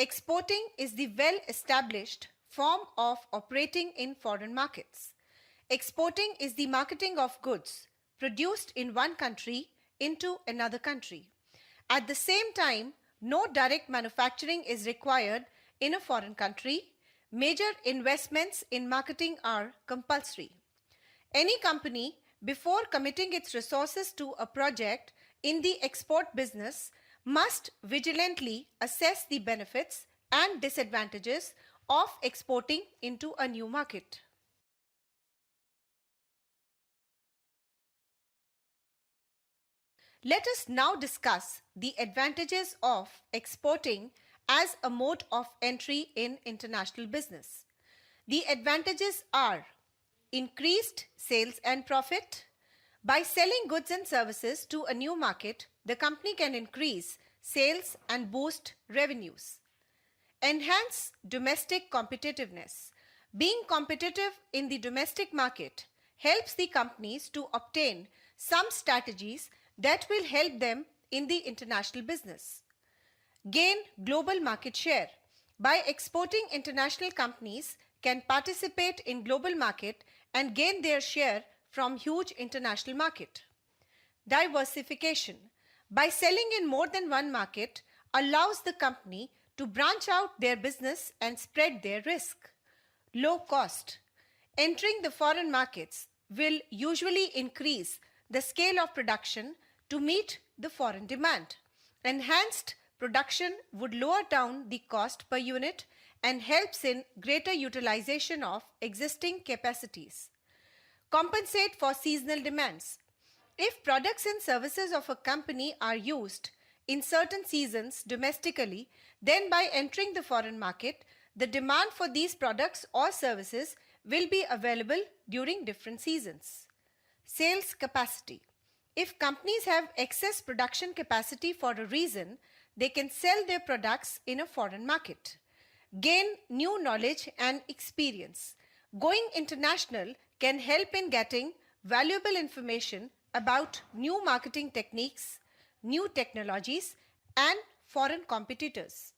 Exporting is the well-established form of operating in foreign markets. Exporting is the marketing of goods produced in one country into another country. At the same time, no direct manufacturing is required in a foreign country. Major investments in marketing are compulsory. Any company, before committing its resources to a project in the export business, must vigilantly assess the benefits and disadvantages of exporting into a new market. Let us now discuss the advantages of exporting as a mode of entry in international business. The advantages are increased sales and profit. By selling goods and services to a new market, the company can increase sales and boost revenues. Enhance domestic competitiveness. Being competitive in the domestic market helps the companies to obtain some strategies that will help them in the international business. Gain global market share. By exporting, international companies can participate in global market and gain their share from huge international market. Diversification. By selling in more than one market allows the company to branch out their business and spread their risk. Low cost. Entering the foreign markets will usually increase the scale of production to meet the foreign demand. Enhanced production would lower down the cost per unit and helps in greater utilization of existing capacities. Compensate for seasonal demands. If products and services of a company are used in certain seasons domestically, then by entering the foreign market, the demand for these products or services will be available during different seasons. Sales capacity. If companies have excess production capacity for a reason, they can sell their products in a foreign market. Gain new knowledge and experience. Going international can help in getting valuable information about new marketing techniques, new technologies, and foreign competitors.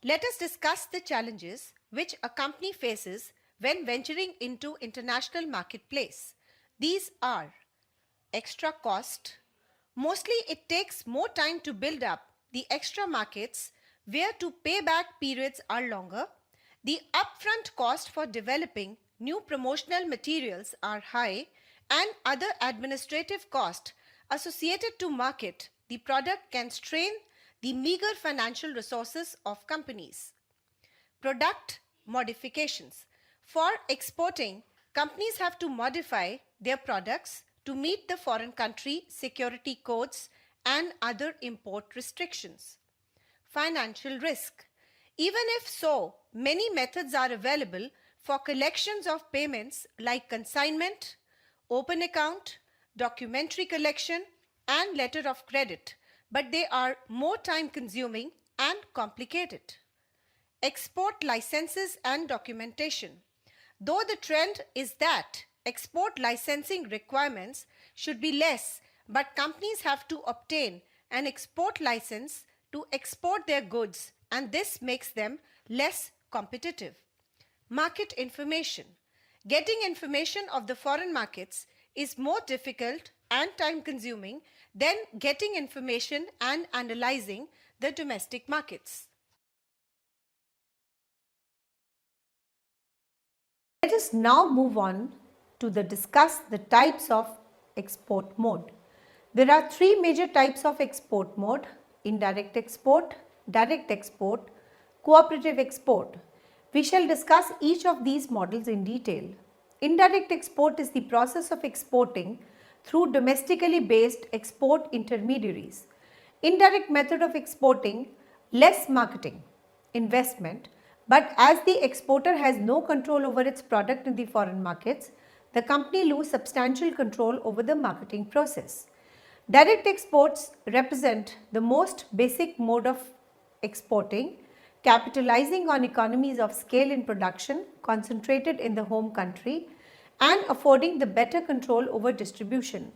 Let us discuss the challenges which a company faces when venturing into international marketplace. These are extra cost. Mostly it takes more time to build up the extra markets where to payback periods are longer. The upfront cost for developing new promotional materials are high, and other administrative costs associated to market the product can strain the meager financial resources of companies. Product modifications. For exporting, companies have to modify their products to meet the foreign country security codes and other import restrictions. Financial risk. Even if so, many methods are available for collections of payments like consignment, open account, documentary collection, and letter of credit, but they are more time consuming and complicated. Export licenses and documentation. Though the trend is that export licensing requirements should be less, but companies have to obtain an export license to export their goods, and this makes them less competitive. Market information. Getting information of the foreign markets is more difficult and time consuming than getting information and analyzing the domestic markets. Let us now move on to discuss the types of export mode. There are three major types of export mode: indirect export, direct export, cooperative export. We shall discuss each of these models in detail. Indirect export is the process of exporting through domestically based export intermediaries. Indirect method of exporting, less marketing, investment, but as the exporter has no control over its product in the foreign markets, the company loses substantial control over the marketing process. Direct exports represent the most basic mode of exporting, capitalizing on economies of scale in production concentrated in the home country and affording the better control over distribution.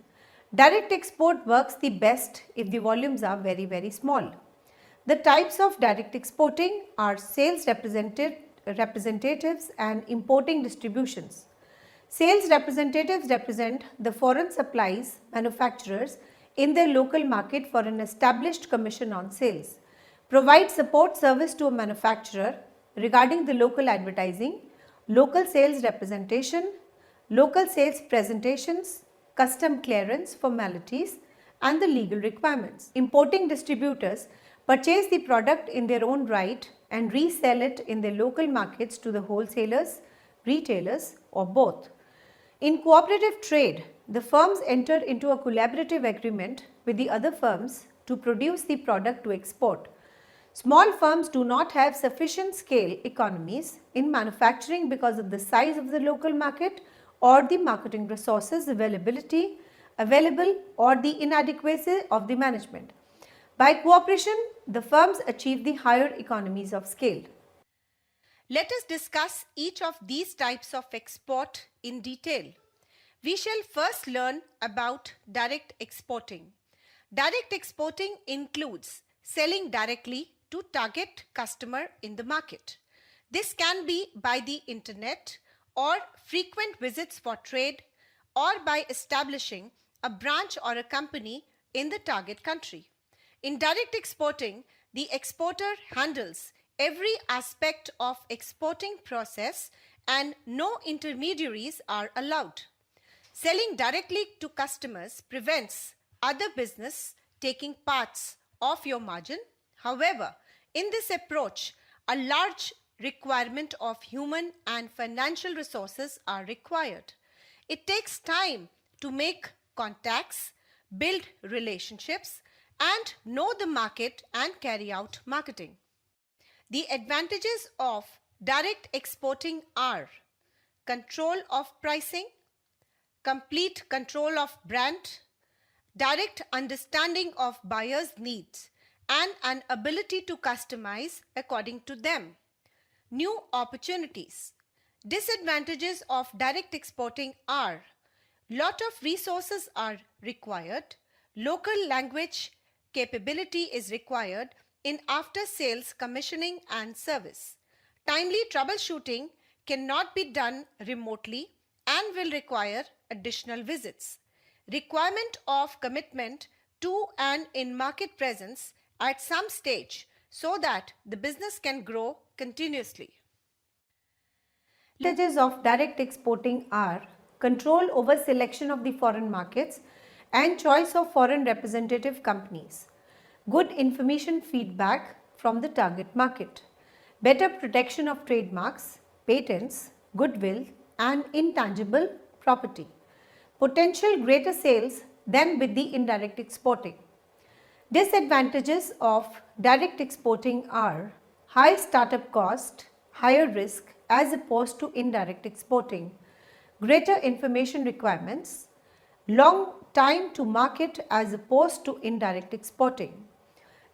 Direct export works the best if the volumes are very, very small. The types of direct exporting are sales representatives and importing distributions. Sales representatives represent the foreign supplies manufacturers in their local market for an established commission on sales, provide support service to a manufacturer regarding the local advertising, local sales representation, local sales presentations, custom clearance formalities and the legal requirements. Importing distributors purchase the product in their own right and resell it in their local markets to the wholesalers, retailers or both. In cooperative trade, the firms enter into a collaborative agreement with the other firms to produce the product to export. Small firms do not have sufficient scale economies in manufacturing because of the size of the local market or the marketing resources available or the inadequacy of the management. By cooperation, the firms achieve the higher economies of scale. Let us discuss each of these types of export in detail. We shall first learn about direct exporting. Direct exporting includes selling directly to target customer in the market. This can be by the internet or frequent visits for trade or by establishing a branch or a company in the target country. In direct exporting, the exporter handles every aspect of exporting process and no intermediaries are allowed. Selling directly to customers prevents other business taking parts of your margin. However, in this approach, a large requirement of human and financial resources are required. It takes time to make contacts, build relationships, and know the market and carry out marketing. The advantages of direct exporting are control of pricing, complete control of brand, direct understanding of buyers' needs, and an ability to customize according to them. New opportunities. Disadvantages of direct exporting are lot of resources are required, local language capability is required in after-sales commissioning and service. Timely troubleshooting cannot be done remotely and will require additional visits. Requirement of commitment to an in-market presence at some stage so that the business can grow continuously. Advantages of direct exporting are control over selection of the foreign markets and choice of foreign representative companies, good information feedback from the target market, better protection of trademarks, patents, goodwill and intangible property, potential greater sales than with the indirect exporting. Disadvantages of direct exporting are high startup cost, higher risk as opposed to indirect exporting, greater information requirements, long time to market as opposed to indirect exporting.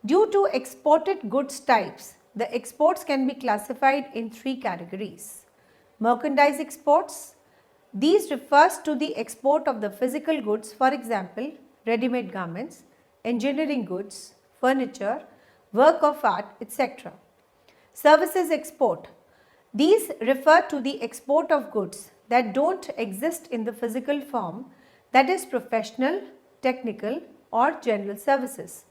Due to exported goods types, the exports can be classified in three categories. Merchandise exports. These refers to the export of the physical goods, for example, ready-made garments, engineering goods, furniture, work of art, etc. Services export. These refer to the export of goods that don't exist in the physical form, that is professional, technical or general services.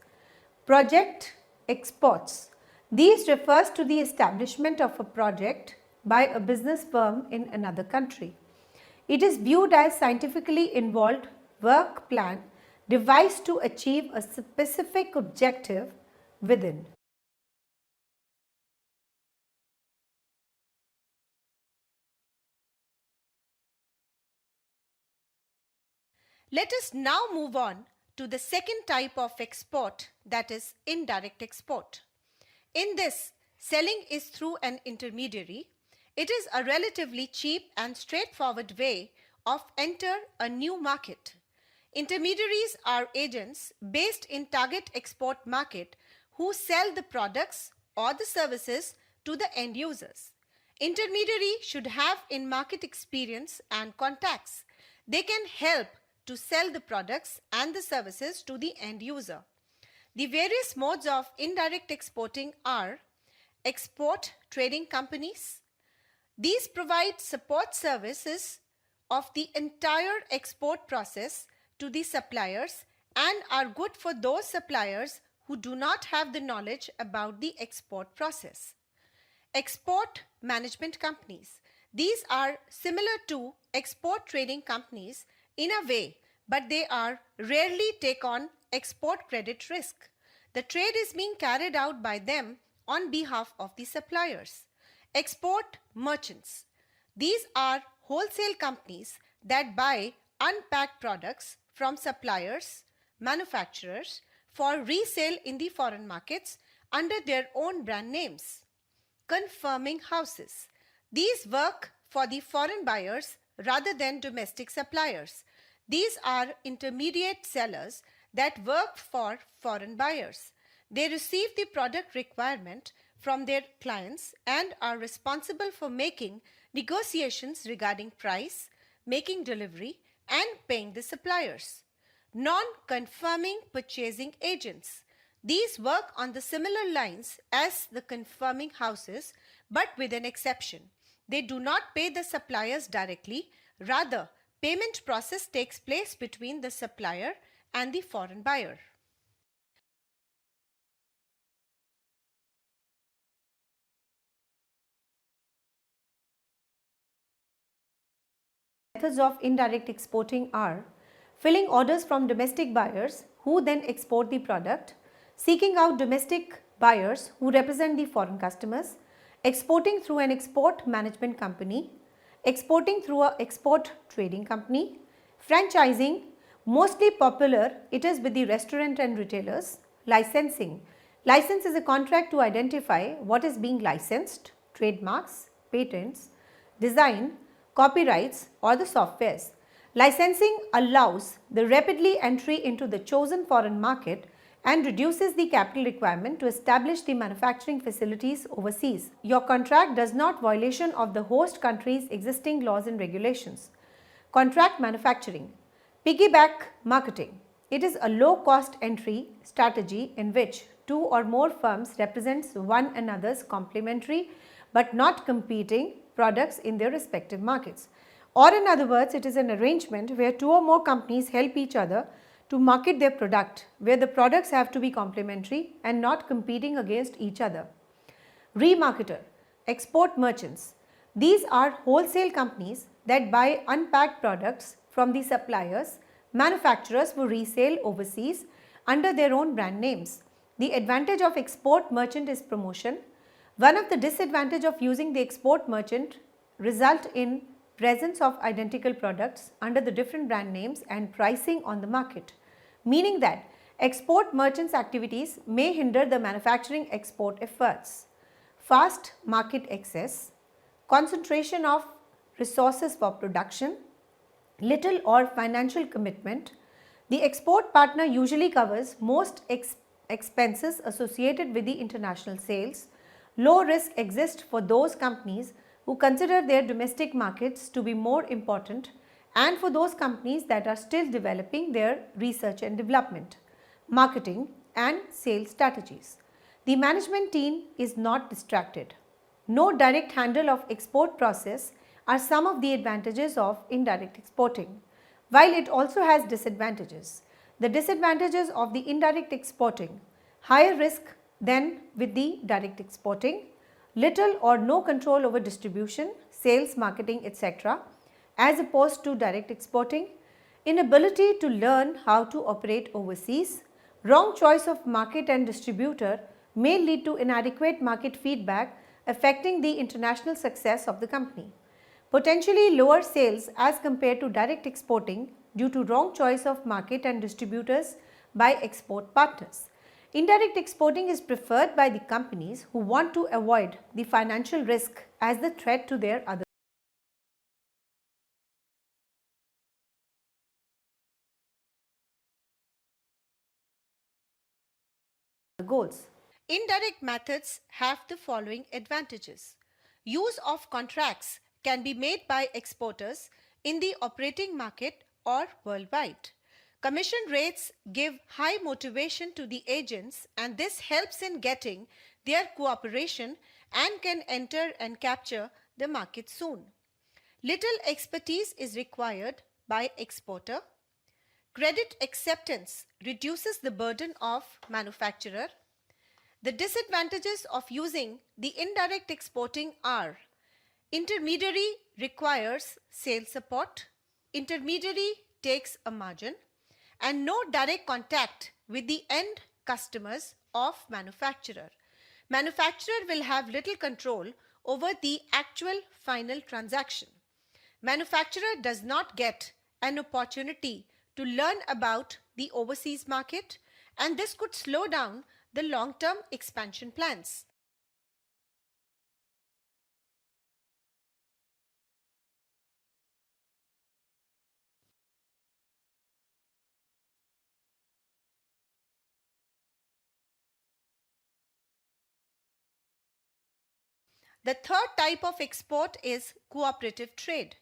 Project exports. These refers to the establishment of a project by a business firm in another country. It is viewed as scientifically involved work plan devised to achieve a specific objective within. Let us now move on to the second type of export, that is indirect export. In this, selling is through an intermediary. It is a relatively cheap and straightforward way of enter a new market. Intermediaries are agents based in target export market who sell the products or the services to the end users. Intermediary should have in-market experience and contacts. They can help to sell the products and the services to the end user. The various modes of indirect exporting are export trading companies. These provide support services of the entire export process to the suppliers and are good for those suppliers who do not have the knowledge about the export process. Export management companies. These are similar to export trading companies in a way, but they are rarely take on export credit risk. The trade is being carried out by them on behalf of the suppliers. Export merchants. These are wholesale companies that buy unpacked products from suppliers, manufacturers for resale in the foreign markets under their own brand names. Confirming houses. These work for the foreign buyers rather than domestic suppliers. These are intermediate sellers that work for foreign buyers. They receive the product requirement from their clients and are responsible for making negotiations regarding price, making delivery, and paying the suppliers. Non-confirming purchasing agents. These work on the similar lines as the confirming houses, but with an exception. They do not pay the suppliers directly. Rather, payment process takes place between the supplier and the foreign buyer. Methods of indirect exporting are filling orders from domestic buyers who then export the product, seeking out domestic buyers who represent the foreign customers, exporting through an export management company, exporting through an export trading company, franchising. Mostly popular it is with the restaurant and retailers. Licensing. License is a contract to identify what is being licensed, trademarks, patents, design, copyrights or the softwares. Licensing allows the rapidly entry into the chosen foreign market and reduces the capital requirement to establish the manufacturing facilities overseas. Your contract does not violation of the host country's existing laws and regulations. Contract manufacturing. Piggyback marketing. It is a low-cost entry strategy in which two or more firms represents one another's complementary but not competing products in their respective markets. Or in other words, it is an arrangement where two or more companies help each other to market their product, where the products have to be complementary and not competing against each other. Remarketer, export merchants. These are wholesale companies that buy unpacked products from the suppliers, manufacturers for resale overseas under their own brand names. The advantage of export merchant is promotion. One of the disadvantages of using the export merchant result in presence of identical products under the different brand names and pricing on the market, meaning that export merchants activities may hinder the manufacturing export efforts. Fast market access, concentration of resources for production, little or financial commitment. The export partner usually covers most expenses associated with the international sales. Low risk exists for those companies who consider their domestic markets to be more important and for those companies that are still developing their research and development, marketing and sales strategies. The management team is not distracted. No direct handle of export process are some of the advantages of indirect exporting, while it also has disadvantages. The disadvantages of the indirect exporting: higher risk than with the direct exporting, little or no control over distribution, sales, marketing, etc. as opposed to direct exporting, inability to learn how to operate overseas, wrong choice of market and distributor may lead to inadequate market feedback affecting the international success of the company. Potentially lower sales as compared to direct exporting due to wrong choice of market and distributors by export partners. Indirect exporting is preferred by the companies who want to avoid the financial risk as the threat to their other goals. Indirect methods have the following advantages. use of contracts can be made by exporters in the operating market or worldwide. Commission rates give high motivation to the agents, and this helps in getting their cooperation and can enter and capture the market soon. Little expertise is required by exporter. Credit acceptance reduces the burden of manufacturer. The disadvantages of using the indirect exporting are: intermediary requires sales support, intermediary takes a margin, and no direct contact with the end customers of manufacturer. Manufacturer will have little control over the actual final transaction. Manufacturer does not get an opportunity to learn about the overseas market, and this could slow down the long-term expansion plans. The third type of export is cooperative trade.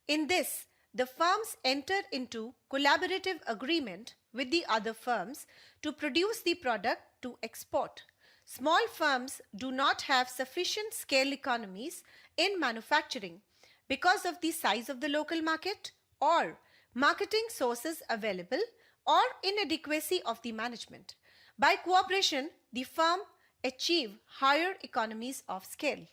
In this, the firms enter into collaborative agreement with the other firms to produce the product to export. Small firms do not have sufficient scale economies in manufacturing because of the size of the local market, or marketing sources available, or inadequacy of the management. By cooperation, the firm achieve higher economies of scale.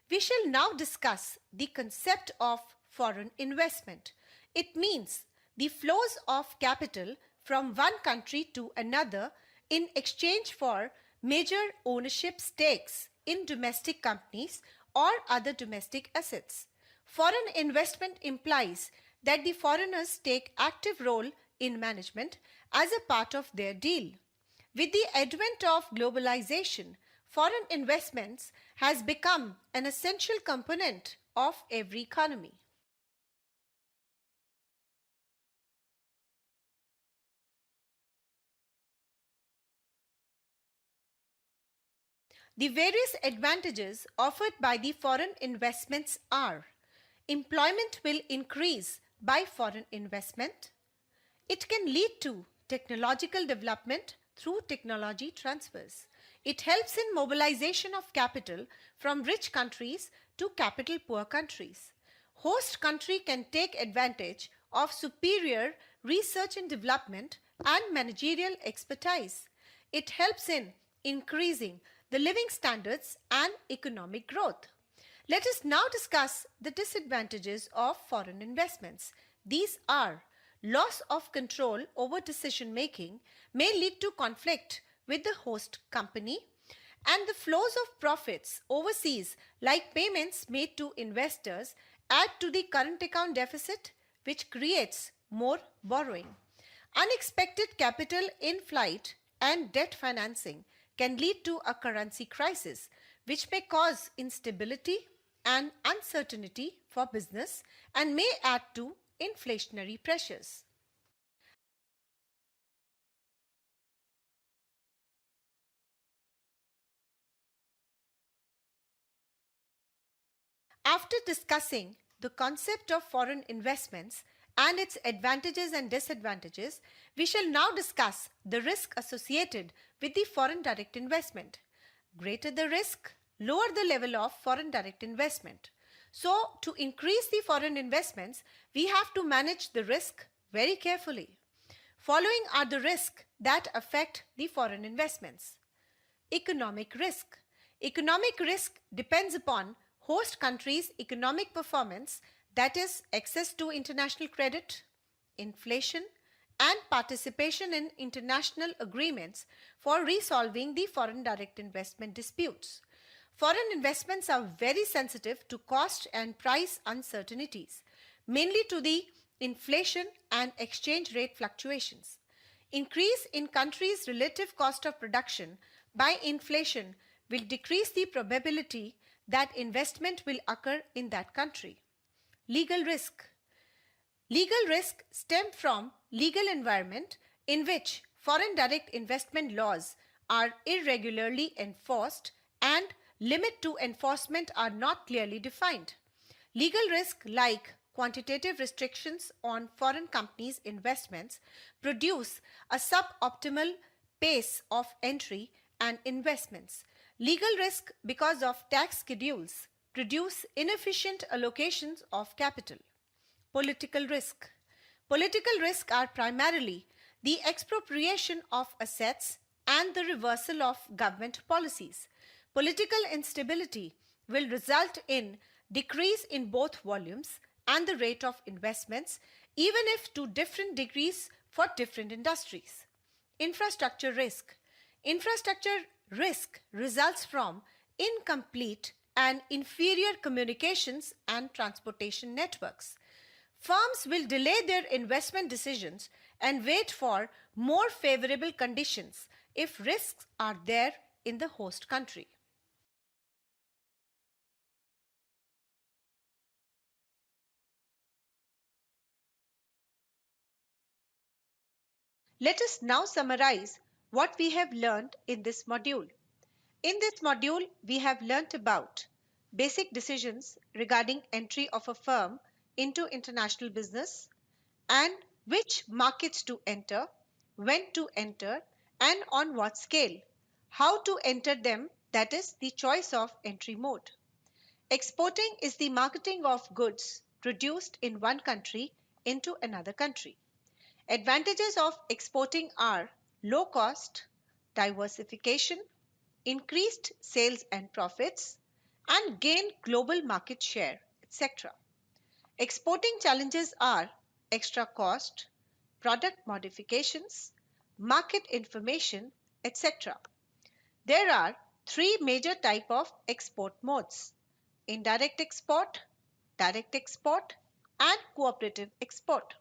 We shall now discuss the concept of foreign investment. It means the flows of capital from one country to another in exchange for major ownership stakes in domestic companies or other domestic assets. Foreign investment implies that the foreigners take active role in management as a part of their deal. With the advent of globalization, foreign investments has become an essential component of every economy. The various advantages offered by the foreign investments are: employment will increase by foreign investment. It can lead to technological development through technology transfers. It helps in mobilization of capital from rich countries to capital poor countries. Host country can take advantage of superior research and development and managerial expertise. It helps in increasing the living standards and economic growth. Let us now discuss the disadvantages of foreign investments. These are: loss of control over decision making may lead to conflict with the host company, and the flows of profits overseas, like payments made to investors, add to the current account deficit, which creates more borrowing. Unexpected capital inflight and debt financing can lead to a currency crisis, which may cause instability and uncertainty for business and may add to inflationary pressures. After discussing the concept of foreign investments and its advantages and disadvantages, we shall now discuss the risk associated with the foreign direct investment. Greater the risk, lower the level of foreign direct investment. So, to increase the foreign investments, we have to manage the risk very carefully. Following are the risks that affect the foreign investments. Economic risk. Economic risk depends upon host country's economic performance, that is, access to international credit, inflation, and participation in international agreements for resolving the foreign direct investment disputes. Foreign investments are very sensitive to cost and price uncertainties, mainly to the inflation and exchange rate fluctuations. Increase in country's relative cost of production by inflation will decrease the probability that investment will occur in that country. Legal risk. Legal risk stem from legal environment in which foreign direct investment laws are irregularly enforced and limit to enforcement are not clearly defined. Legal risk like quantitative restrictions on foreign companies' investments produce a suboptimal pace of entry and investments. Legal risk because of tax schedules produce inefficient allocations of capital. Political risk. Political risk are primarily the expropriation of assets and the reversal of government policies. Political instability will result in decrease in both volumes and the rate of investments, even if to different degrees for different industries. Infrastructure risk. Infrastructure risk results from incomplete and inferior communications and transportation networks. Firms will delay their investment decisions and wait for more favorable conditions if risks are there in the host country. Let us now summarize what we have learned in this module. In this module, we have learnt about basic decisions regarding entry of a firm into international business and which markets to enter, when to enter, and on what scale, how to enter them, that is, the choice of entry mode. Exporting is the marketing of goods produced in one country into another country. Advantages of exporting are low cost, diversification, increased sales and profits, and gain global market share, etc. Exporting challenges are extra cost, product modifications, market information, etc. There are three major types of export modes: indirect export, direct export, and cooperative export.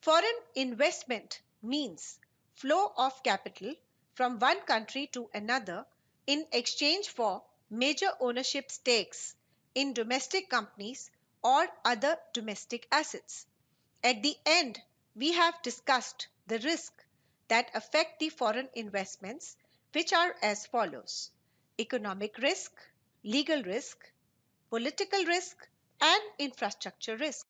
Foreign investment means flow of capital from one country to another in exchange for major ownership stakes in domestic companies or other domestic assets. At the end, we have discussed the risks that affect the foreign investments, which are as follows: economic risk, legal risk, political risk, and infrastructure risk.